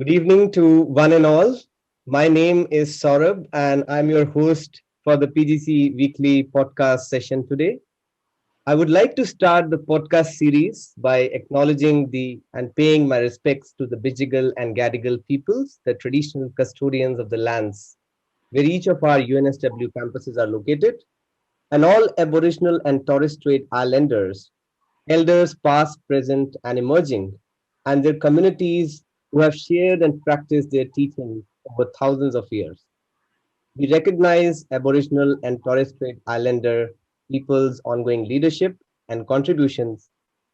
Good evening to one and all. My name is Saurabh, and I'm your host for the PGC Weekly Podcast session today. I would like to start the podcast series by acknowledging the and paying my respects to the Bijigal and Gadigal peoples, the traditional custodians of the lands where each of our UNSW campuses are located, and all Aboriginal and Torres Strait Islanders, elders past, present, and emerging, and their communities who have shared and practiced their teachings over thousands of years. We recognize Aboriginal and Torres Strait Islander people's ongoing leadership and contributions,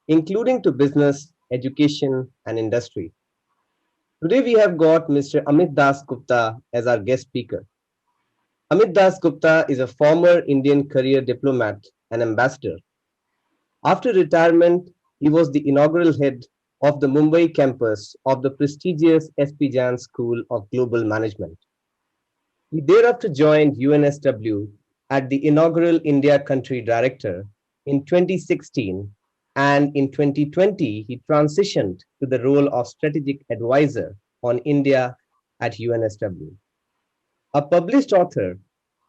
including to business, education, and industry. Today we have got Mr. Amit Dasgupta as our guest speaker. Amit Dasgupta is a former Indian career diplomat and ambassador. After retirement, he was the inaugural head of the Mumbai campus of the prestigious SP Jain School of Global Management. He thereafter joined UNSW at the inaugural India Country Director in 2016, and in 2020 he transitioned to the role of Strategic Advisor on India at UNSW. A published author,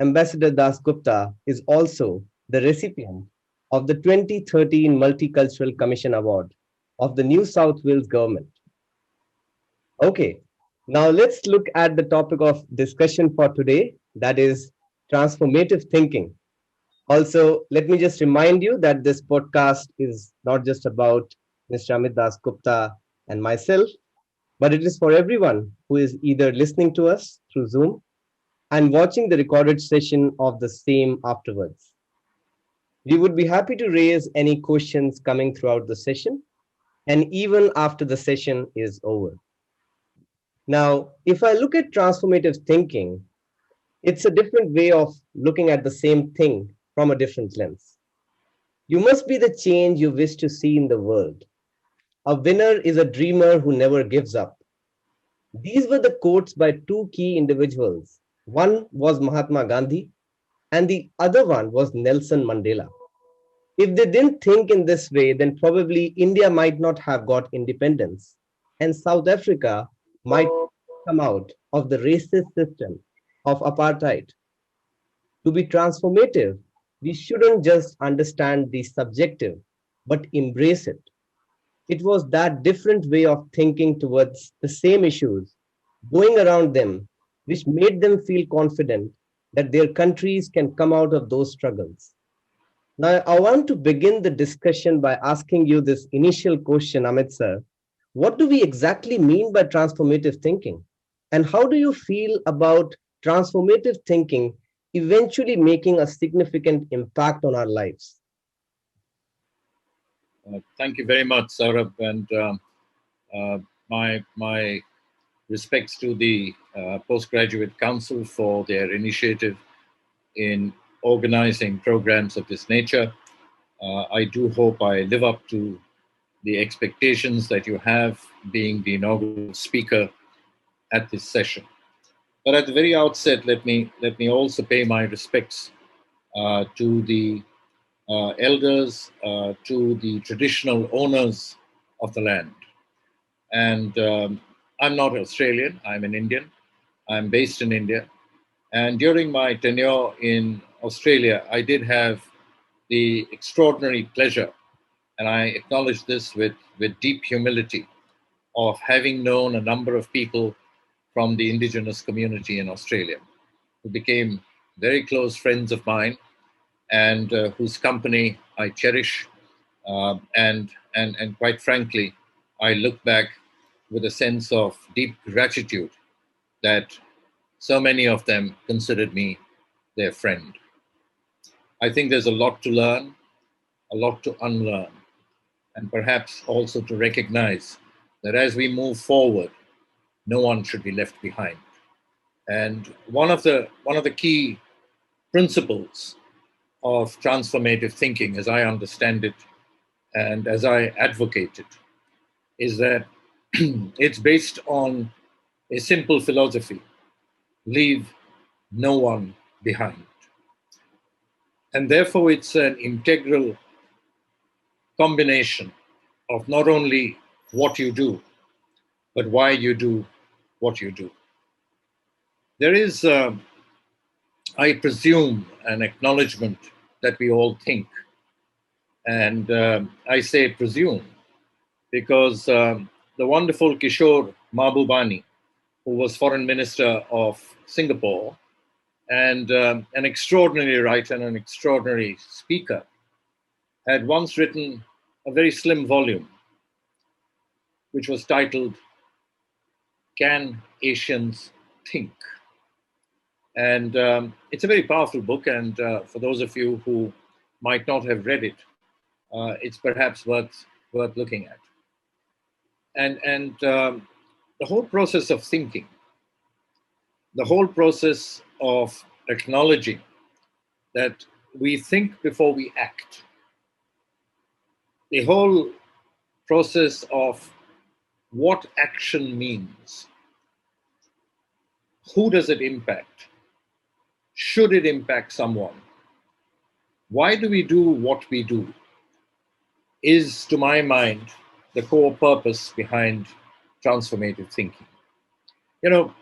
Ambassador Dasgupta is also the recipient of the 2013 Multicultural Commission Award of the New South Wales Government. Okay, now let's look at the topic of discussion for today, that is transformative thinking. Also, let me just remind you that this podcast is not just about Mr. Amit Das Gupta and myself, but it is for everyone who is either listening to us through Zoom and watching the recorded session of the same afterwards. We would be happy to raise any questions coming throughout the session and even after the session is over. Now, if I look at transformative thinking, it's a different way of looking at the same thing from a different lens. You must be the change you wish to see in the world. A winner is a dreamer who never gives up. These were the quotes by two key individuals. One was Mahatma Gandhi, and the other one was Nelson Mandela. If they didn't think in this way, then probably India might not have got independence, and South Africa might come out of the racist system of apartheid. To be transformative, we shouldn't just understand the subjective, but embrace it. It was that different way of thinking towards the same issues, going around them, which made them feel confident that their countries can come out of those struggles. Now, I want to begin the discussion by asking you this initial question, Amit sir. What do we exactly mean by transformative thinking? And how do you feel about transformative thinking eventually making a significant impact on our lives? Thank you very much, Saurabh, and my respects to the Postgraduate Council for their initiative in organizing programs of this nature. I do hope I live up to the expectations that you have, being the inaugural speaker at this session. But at the very outset, let me also pay my respects to the elders, to the traditional owners of the land. And I'm not Australian, I'm an Indian. I'm based in India. And during my tenure in Australia, I did have the extraordinary pleasure, and I acknowledge this with deep humility, of having known a number of people from the indigenous community in Australia who became very close friends of mine and whose company I cherish. And quite frankly, I look back with a sense of deep gratitude that so many of them considered me their friend. I think there's a lot to learn, a lot to unlearn, and perhaps also to recognize that as we move forward, no one should be left behind. And one of the key principles of transformative thinking, as I understand it and as I advocate it, is that it's based on a simple philosophy: leave no one behind. And therefore, it's an integral combination of not only what you do, but why you do what you do. There is, I presume, an acknowledgement that we all think. And I say presume because the wonderful Kishore Mahbubani, who was Foreign Minister of Singapore and an extraordinary writer and an extraordinary speaker, had once written a very slim volume which was titled, Can Asians Think? And it's a very powerful book, and for those of you who might not have read it, it's perhaps worth looking at. And the whole process of thinking, the whole process of acknowledging that we think before we act, the whole process of what action means, who does it impact, should it impact someone, why do we do what we do, is, to my mind, the core purpose behind transformative thinking. You know,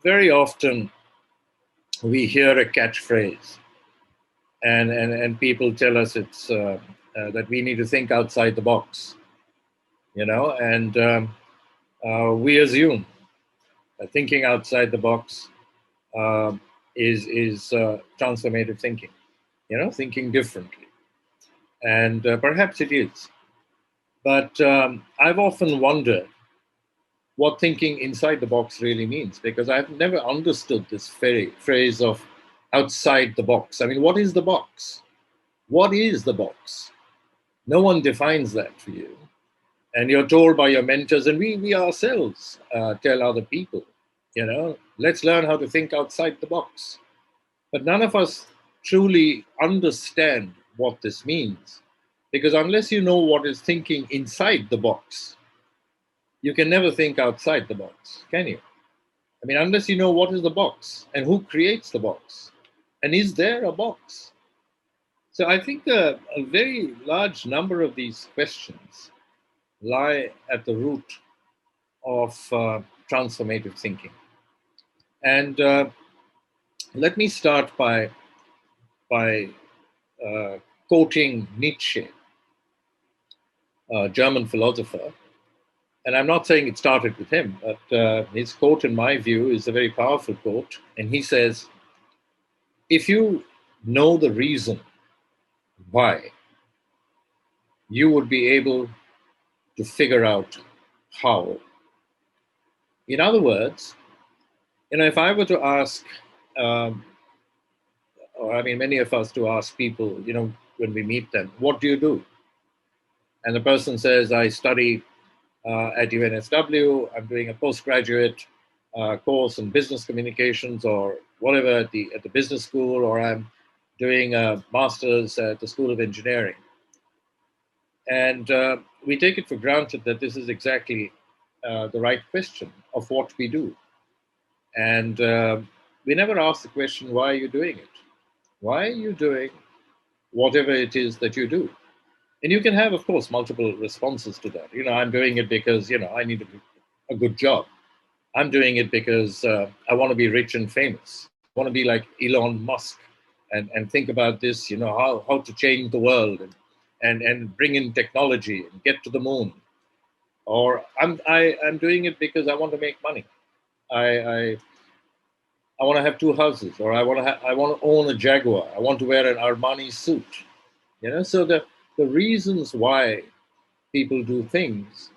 very often we hear a catchphrase and people tell us it's that we need to think outside the box, you know, and we assume that thinking outside the box is transformative thinking, you know, thinking differently. And perhaps it is. But I've often wondered what thinking inside the box really means, because I've never understood this phrase of outside the box. I mean, what is the box? What is the box? No one defines that for you. And you're told by your mentors, and we ourselves tell other people, you know, let's learn how to think outside the box. But none of us truly understand what this means, because unless you know what is thinking inside the box, you can never think outside the box, can you? I mean, unless you know what is the box and who creates the box, and is there a box? So I think a very large number of these questions lie at the root of transformative thinking. And let me start by quoting Nietzsche, a German philosopher. And I'm not saying it started with him, but his quote, in my view, is a very powerful quote. And he says, if you know the reason why, you would be able to figure out how. In other words, you know, if I were to ask, or I mean, many of us to ask people, you know, when we meet them, what do you do? And the person says, I study at UNSW, I'm doing a postgraduate course in business communications or whatever at the business school, or I'm doing a master's at the School of Engineering. And we take it for granted that this is exactly the right question of what we do. And we never ask the question, why are you doing it? Why are you doing whatever it is that you do? And you can have, of course, multiple responses to that. You know, I'm doing it because, you know, I need a good job. I'm doing it because I want to be rich and famous. I want to be like Elon Musk and think about this, you know, how to change the world and bring in technology and get to the moon. Or I'm doing it because I want to make money. I want to have two houses, or I want to own a Jaguar. I want to wear an Armani suit. You know, so the reasons why people do things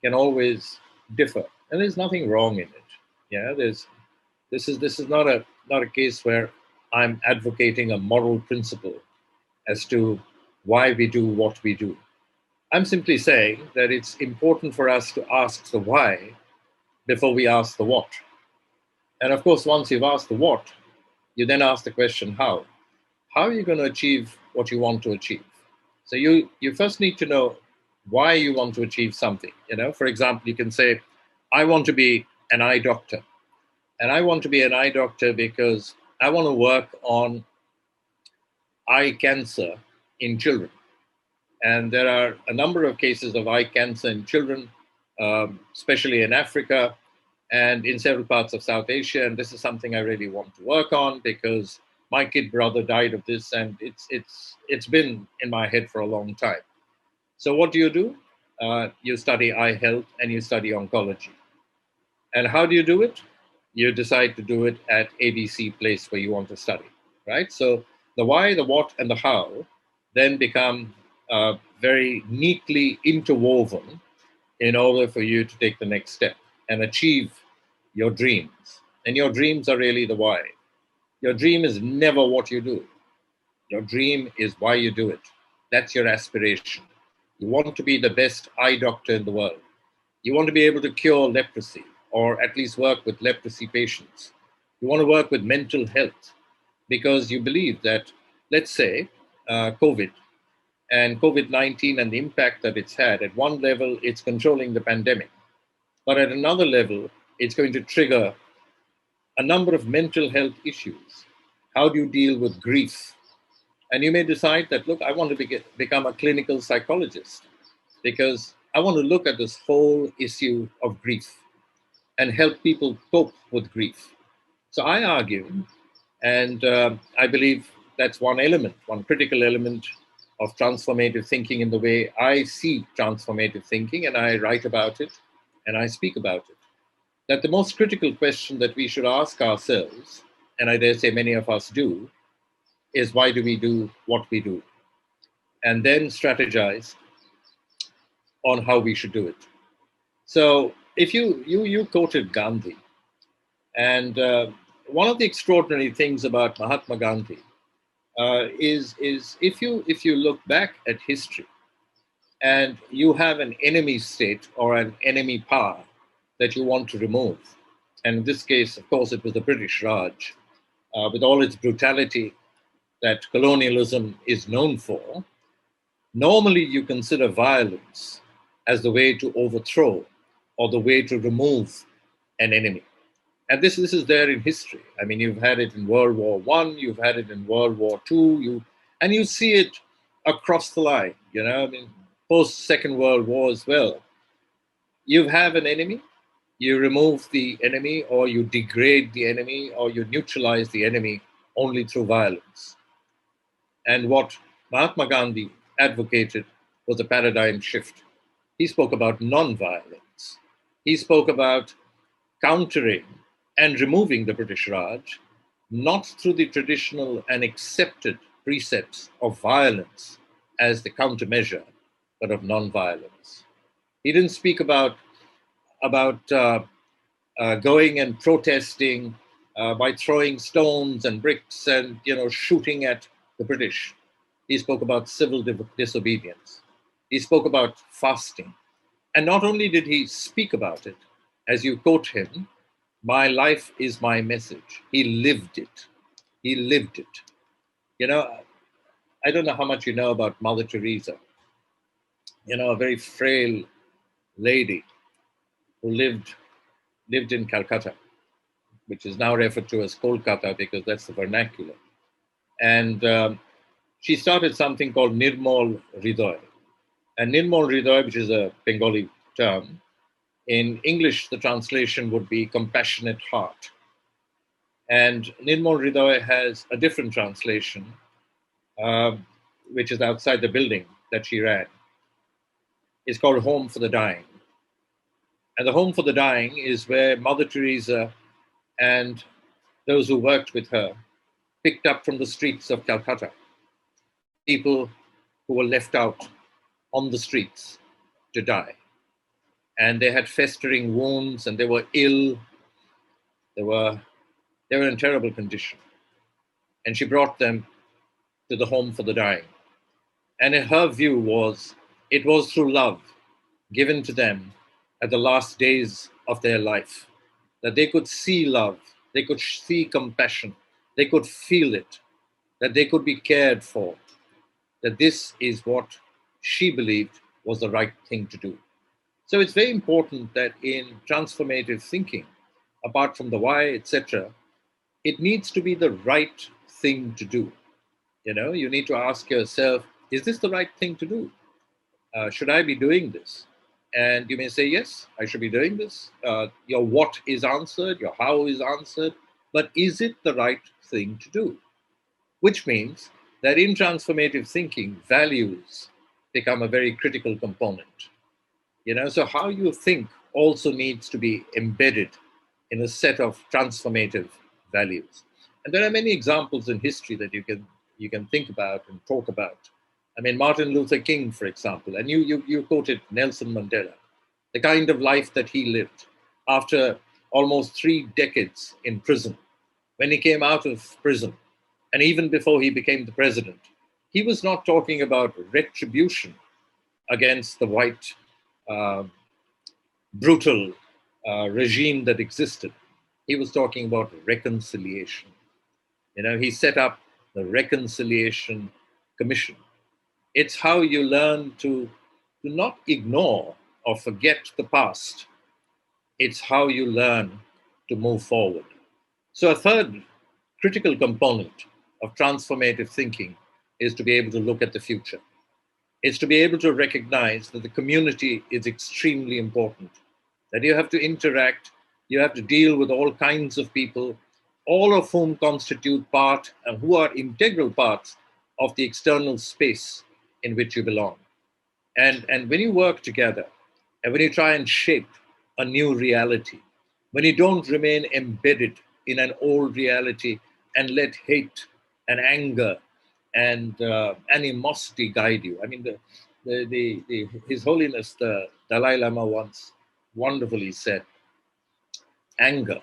can always differ, and there's nothing wrong in it. Yeah, this is not a case where I'm advocating a moral principle as to why we do what we do. I'm simply saying that it's important for us to ask the why before we ask the what. And of course, once you've asked the what, you then ask the question how. How are you going to achieve what you want to achieve? So you first need to know why you want to achieve something. You know, for example, you can say, I want to be an eye doctor. And I want to be an eye doctor because I want to work on eye cancer in children. And there are a number of cases of eye cancer in children, especially in Africa. and in several parts of South Asia. And this is something I really want to work on because my kid brother died of this, and it's been in my head for a long time. So what do? You study eye health and you study oncology. And how do you do it? You decide to do it at ABC place where you want to study, right? So the why, the what, and the how then become very neatly interwoven in order for you to take the next step and achieve your dreams. And your dreams are really the why. Your dream is never what you do. Your dream is why you do it. That's your aspiration. You want to be the best eye doctor in the world. You want to be able to cure leprosy, or at least work with leprosy patients. You want to work with mental health because you believe that, let's say, COVID and COVID-19 and the impact that it's had, at one level, it's controlling the pandemic. But at another level, it's going to trigger a number of mental health issues. How do you deal with grief? And you may decide that, look, I want to become a clinical psychologist because I want to look at this whole issue of grief and help people cope with grief. So I argue, and I believe that's one element, one critical element of transformative thinking in the way I see transformative thinking, and I write about it and I speak about it, that the most critical question that we should ask ourselves, and I dare say many of us do, is why do we do what we do? And then strategize on how we should do it. So if you quoted Gandhi, and one of the extraordinary things about Mahatma Gandhi is if you look back at history and you have an enemy state or an enemy power that you want to remove, and in this case, of course, it was the British Raj, with all its brutality that colonialism is known for, normally you consider violence as the way to overthrow or the way to remove an enemy. And this is there in history. I mean, you've had it in World War I, you've had it in World War II, and you see it across the line, I mean, post Second World War as well. You have an enemy, you remove the enemy, or you degrade the enemy, or you neutralize the enemy only through violence. And what Mahatma Gandhi advocated was a paradigm shift. He spoke about non-violence. He spoke about countering and removing the British Raj, not through the traditional and accepted precepts of violence as the countermeasure, but of non-violence. He didn't speak about going and protesting by throwing stones and bricks and shooting at the British. He spoke about civil disobedience. He spoke about fasting. And not only did he speak about it, as you quote him, my life is my message. He lived it. He lived it. I don't know how much you know about Mother Teresa. A very frail lady who lived in Calcutta, which is now referred to as Kolkata because that's the vernacular. And she started something called Nirmal Hriday. And Nirmal Hriday, which is a Bengali term, in English, the translation would be compassionate heart. And Nirmal Hriday has a different translation, which is outside the building that she ran. It's called Home for the Dying. And the Home for the Dying is where Mother Teresa and those who worked with her picked up from the streets of Calcutta people who were left out on the streets to die. And they had festering wounds and they were ill. They were in terrible condition. And she brought them to the Home for the Dying. And her view was, it was through love given to them at the last days of their life that they could see love, they could see compassion, they could feel it, that they could be cared for, that this is what she believed was the right thing to do. So it's very important that in transformative thinking, apart from the why, etc., it needs to be the right thing to do. You need to ask yourself, is this the right thing to do? Should I be doing this? And you may say, yes, I should be doing this. Your what is answered, your how is answered, but is it the right thing to do? Which means that in transformative thinking, values become a very critical component. So how you think also needs to be embedded in a set of transformative values. And there are many examples in history that you can think about and talk about. I mean, Martin Luther King, for example, and you quoted Nelson Mandela, the kind of life that he lived after almost 3 decades in prison. When he came out of prison, and even before he became the president, he was not talking about retribution against the white, brutal regime that existed. He was talking about reconciliation. He set up the Reconciliation Commission. It's how you learn to not ignore or forget the past. It's how you learn to move forward. So a third critical component of transformative thinking is to be able to look at the future. It's to be able to recognize that the community is extremely important, that you have to interact, you have to deal with all kinds of people, all of whom constitute part and who are integral parts of the external space in which you belong. And when you work together, and when you try and shape a new reality, when you don't remain embedded in an old reality and let hate and anger and animosity guide you. I mean, His Holiness the Dalai Lama once wonderfully said, anger,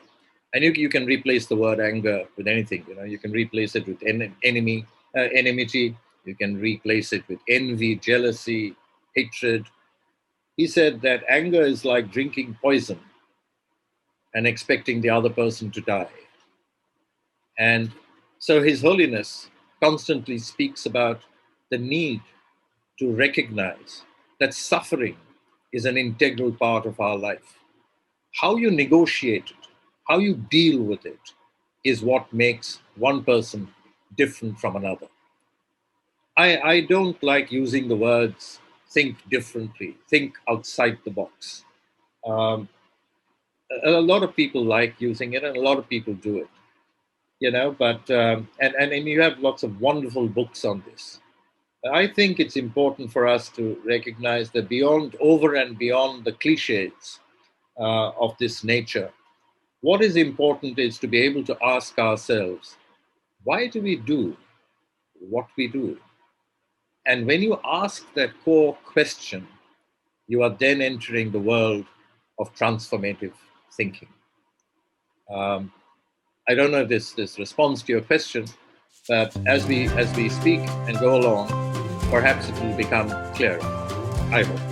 and you can replace the word anger with anything. You can replace it with enmity. You can replace it with envy, jealousy, hatred. He said that anger is like drinking poison and expecting the other person to die. And so His Holiness constantly speaks about the need to recognize that suffering is an integral part of our life. How you negotiate it, how you deal with it, is what makes one person different from another. I don't like using the words think differently, think outside the box. A lot of people like using it, and a lot of people do it. But and you have lots of wonderful books on this. I think it's important for us to recognize that over and beyond the cliches of this nature, what is important is to be able to ask ourselves, why do we do what we do? And when you ask that core question, you are then entering the world of transformative thinking. I don't know if this responds to your question, but as we speak and go along, perhaps it will become clearer. I hope.